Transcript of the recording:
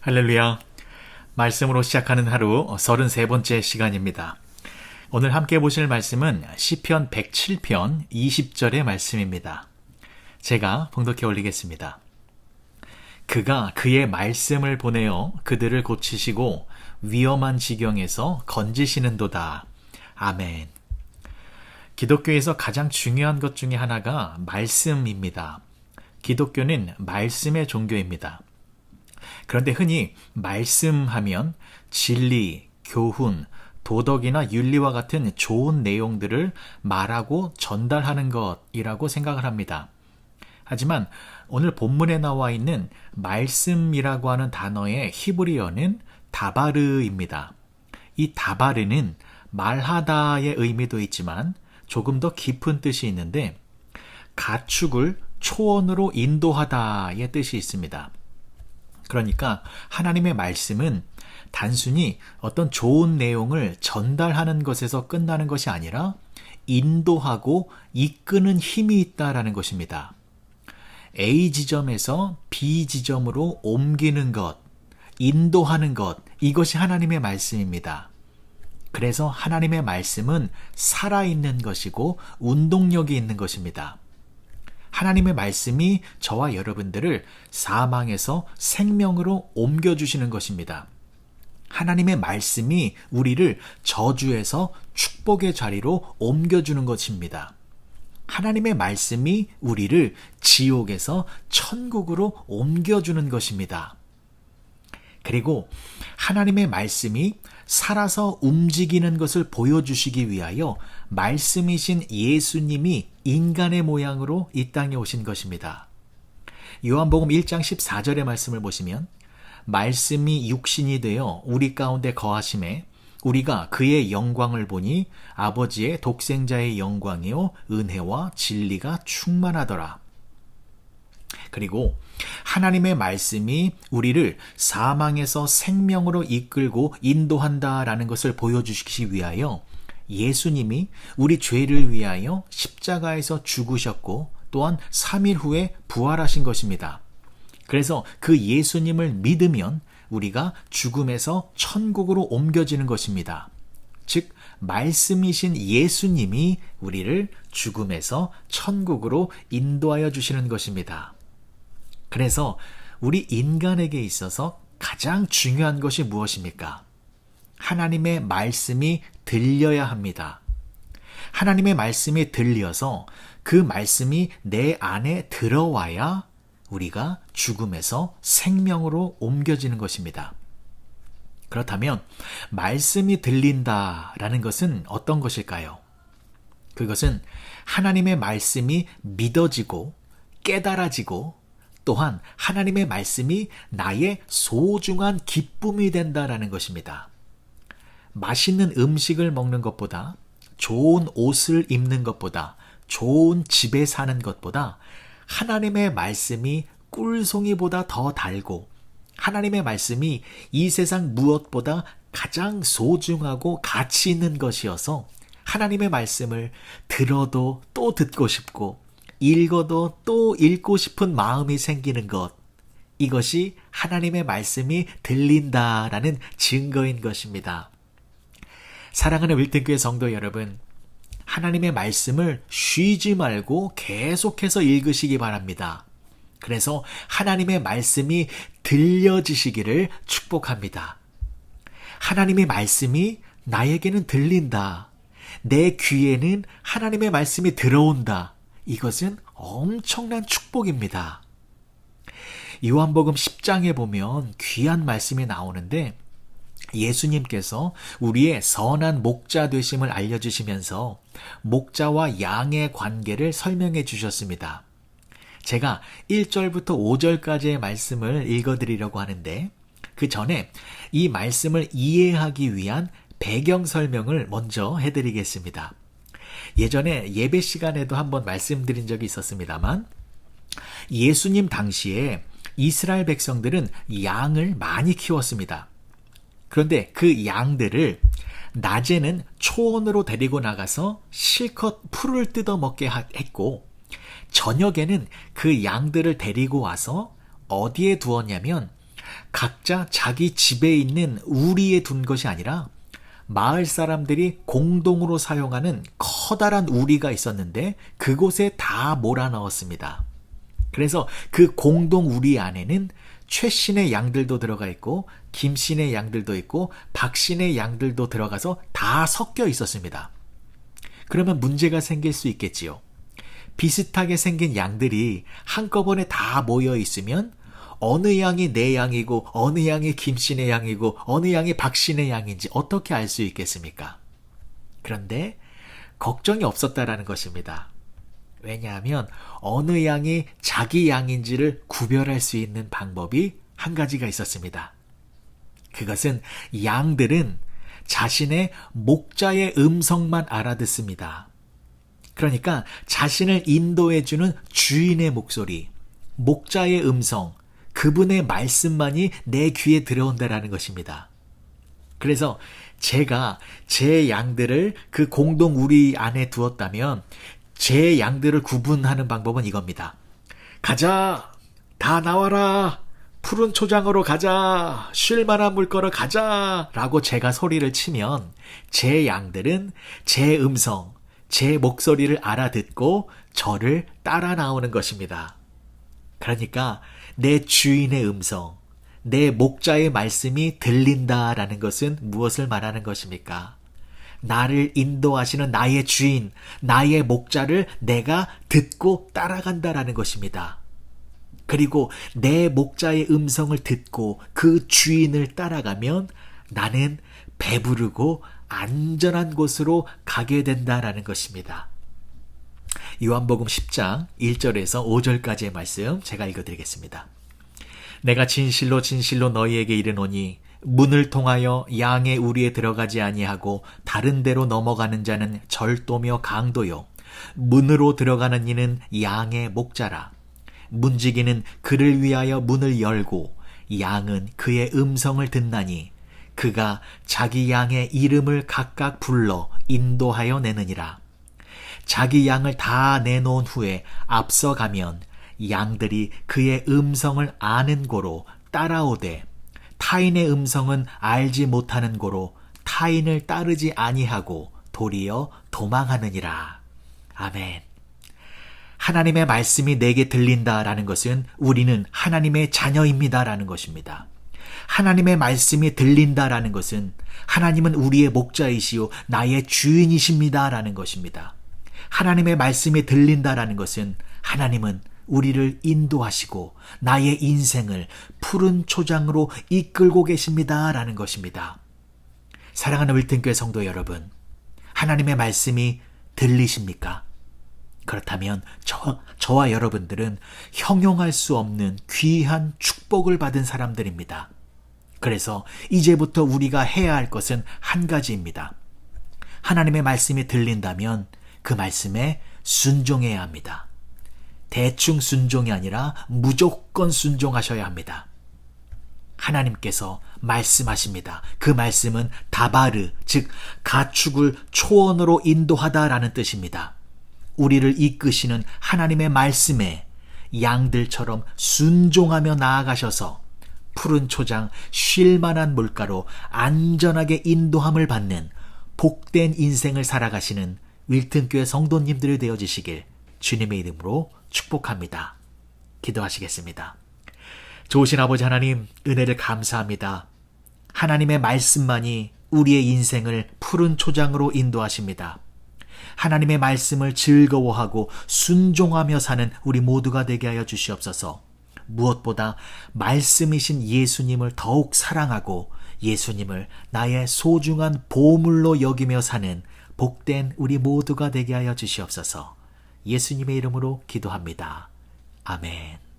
할렐루야. 말씀으로 시작하는 하루 33번째 시간입니다. 오늘 함께 보실 말씀은 시편 107편 20절의 말씀입니다. 제가 봉독해 올리겠습니다. 그가 그의 말씀을 보내어 그들을 고치시고 위험한 지경에서 건지시는도다. 아멘. 기독교에서 가장 중요한 것 중에 하나가 말씀입니다. 기독교는 말씀의 종교입니다. 그런데 흔히 말씀하면 진리, 교훈, 도덕이나 윤리와 같은 좋은 내용들을 말하고 전달하는 것이라고 생각을 합니다. 하지만 오늘 본문에 나와 있는 말씀이라고 하는 단어의 히브리어는 다바르입니다. 이 다바르는 말하다의 의미도 있지만 조금 더 깊은 뜻이 있는데 가축을 초원으로 인도하다의 뜻이 있습니다. 그러니까 하나님의 말씀은 단순히 어떤 좋은 내용을 전달하는 것에서 끝나는 것이 아니라 인도하고 이끄는 힘이 있다라는 것입니다. A 지점에서 B 지점으로 옮기는 것, 인도하는 것, 이것이 하나님의 말씀입니다. 그래서 하나님의 말씀은 살아있는 것이고 운동력이 있는 것입니다. 하나님의 말씀이 저와 여러분들을 사망에서 생명으로 옮겨주시는 것입니다. 하나님의 말씀이 우리를 저주에서 축복의 자리로 옮겨주는 것입니다. 하나님의 말씀이 우리를 지옥에서 천국으로 옮겨주는 것입니다. 그리고 하나님의 말씀이 살아서 움직이는 것을 보여주시기 위하여 말씀이신 예수님이 인간의 모양으로 이 땅에 오신 것입니다. 요한복음 1장 14절의 말씀을 보시면 말씀이 육신이 되어 우리 가운데 거하심에 우리가 그의 영광을 보니 아버지의 독생자의 영광이요 은혜와 진리가 충만하더라. 그리고 하나님의 말씀이 우리를 사망에서 생명으로 이끌고 인도한다라는 것을 보여주시기 위하여 예수님이 우리 죄를 위하여 십자가에서 죽으셨고 또한 3일 후에 부활하신 것입니다. 그래서 그 예수님을 믿으면 우리가 죽음에서 천국으로 옮겨지는 것입니다. 즉 말씀이신 예수님이 우리를 죽음에서 천국으로 인도하여 주시는 것입니다. 그래서 우리 인간에게 있어서 가장 중요한 것이 무엇입니까? 하나님의 말씀이 들려야 합니다. 하나님의 말씀이 들려서 그 말씀이 내 안에 들어와야 우리가 죽음에서 생명으로 옮겨지는 것입니다. 그렇다면 말씀이 들린다라는 것은 어떤 것일까요? 그것은 하나님의 말씀이 믿어지고 깨달아지고 또한 하나님의 말씀이 나의 소중한 기쁨이 된다라는 것입니다. 맛있는 음식을 먹는 것보다, 좋은 옷을 입는 것보다, 좋은 집에 사는 것보다 하나님의 말씀이 꿀송이보다 더 달고 하나님의 말씀이 이 세상 무엇보다 가장 소중하고 가치 있는 것이어서 하나님의 말씀을 들어도 또 듣고 싶고 읽어도 또 읽고 싶은 마음이 생기는 것, 이것이 하나님의 말씀이 들린다라는 증거인 것입니다. 사랑하는 윌튼교회 성도 여러분, 하나님의 말씀을 쉬지 말고 계속해서 읽으시기 바랍니다. 그래서 하나님의 말씀이 들려지시기를 축복합니다. 하나님의 말씀이 나에게는 들린다. 내 귀에는 하나님의 말씀이 들어온다. 이것은 엄청난 축복입니다. 요한복음 10장에 보면 귀한 말씀이 나오는데 예수님께서 우리의 선한 목자 되심을 알려주시면서 목자와 양의 관계를 설명해 주셨습니다. 제가 1절부터 5절까지의 말씀을 읽어드리려고 하는데 그 전에 이 말씀을 이해하기 위한 배경 설명을 먼저 해드리겠습니다. 예전에 예배 시간에도 한번 말씀드린 적이 있었습니다만 예수님 당시에 이스라엘 백성들은 양을 많이 키웠습니다. 그런데 그 양들을 낮에는 초원으로 데리고 나가서 실컷 풀을 뜯어 먹게 했고 저녁에는 그 양들을 데리고 와서 어디에 두었냐면 각자 자기 집에 있는 우리에 둔 것이 아니라 마을 사람들이 공동으로 사용하는 커다란 우리가 있었는데 그곳에 다 몰아넣었습니다. 그래서 그 공동 우리 안에는 최씨의 양들도 들어가 있고 김씨의 양들도 있고 박씨의 양들도 들어가서 다 섞여 있었습니다. 그러면 문제가 생길 수 있겠지요. 비슷하게 생긴 양들이 한꺼번에 다 모여 있으면 어느 양이 내 양이고 어느 양이 김씨의 양이고 어느 양이 박씨의 양인지 어떻게 알 수 있겠습니까? 그런데 걱정이 없었다라는 것입니다. 왜냐하면 어느 양이 자기 양인지를 구별할 수 있는 방법이 한 가지가 있었습니다. 그것은 양들은 자신의 목자의 음성만 알아듣습니다. 그러니까 자신을 인도해주는 주인의 목소리, 목자의 음성, 그분의 말씀만이 내 귀에 들어온다라는 것입니다. 그래서 제가 제 양들을 그 공동 우리 안에 두었다면 제 양들을 구분하는 방법은 이겁니다. 가자! 다 나와라! 푸른 초장으로 가자! 쉴만한 물거러 가자! 라고 제가 소리를 치면 제 양들은 제 음성, 제 목소리를 알아듣고 저를 따라 나오는 것입니다. 그러니까 내 주인의 음성, 내 목자의 말씀이 들린다라는 것은 무엇을 말하는 것입니까? 나를 인도하시는 나의 주인, 나의 목자를 내가 듣고 따라간다라는 것입니다. 그리고 내 목자의 음성을 듣고 그 주인을 따라가면 나는 배부르고 안전한 곳으로 가게 된다라는 것입니다. 요한복음 10장 1절에서 5절까지의 말씀 제가 읽어드리겠습니다. 내가 진실로 진실로 너희에게 이르노니 문을 통하여 양의 우리에 들어가지 아니하고 다른 데로 넘어가는 자는 절도며 강도요 문으로 들어가는 이는 양의 목자라. 문지기는 그를 위하여 문을 열고 양은 그의 음성을 듣나니 그가 자기 양의 이름을 각각 불러 인도하여 내느니라. 자기 양을 다 내놓은 후에 앞서가면 양들이 그의 음성을 아는 고로 따라오되 타인의 음성은 알지 못하는 고로 타인을 따르지 아니하고 도리어 도망하느니라. 아멘. 하나님의 말씀이 내게 들린다라는 것은 우리는 하나님의 자녀입니다라는 것입니다. 하나님의 말씀이 들린다라는 것은 하나님은 우리의 목자이시오 나의 주인이십니다라는 것입니다. 하나님의 말씀이 들린다라는 것은 하나님은 우리를 인도하시고 나의 인생을 푸른 초장으로 이끌고 계십니다라는 것입니다. 사랑하는 울튼교회 성도 여러분, 하나님의 말씀이 들리십니까? 그렇다면 저와 여러분들은 형용할 수 없는 귀한 축복을 받은 사람들입니다. 그래서 이제부터 우리가 해야 할 것은 한 가지입니다. 하나님의 말씀이 들린다면 그 말씀에 순종해야 합니다. 대충 순종이 아니라 무조건 순종하셔야 합니다. 하나님께서 말씀하십니다. 그 말씀은 다바르, 즉 가축을 초원으로 인도하다라는 뜻입니다. 우리를 이끄시는 하나님의 말씀에 양들처럼 순종하며 나아가셔서 푸른 초장, 쉴만한 물가로 안전하게 인도함을 받는 복된 인생을 살아가시는 윌튼교회 성도님들이 되어주시길 주님의 이름으로 축복합니다. 기도하시겠습니다. 좋으신 아버지 하나님, 은혜를 감사합니다. 하나님의 말씀만이 우리의 인생을 푸른 초장으로 인도하십니다. 하나님의 말씀을 즐거워하고 순종하며 사는 우리 모두가 되게 하여 주시옵소서. 무엇보다 말씀이신 예수님을 더욱 사랑하고 예수님을 나의 소중한 보물로 여기며 사는 복된 우리 모두가 되게 하여 주시옵소서. 예수님의 이름으로 기도합니다. 아멘.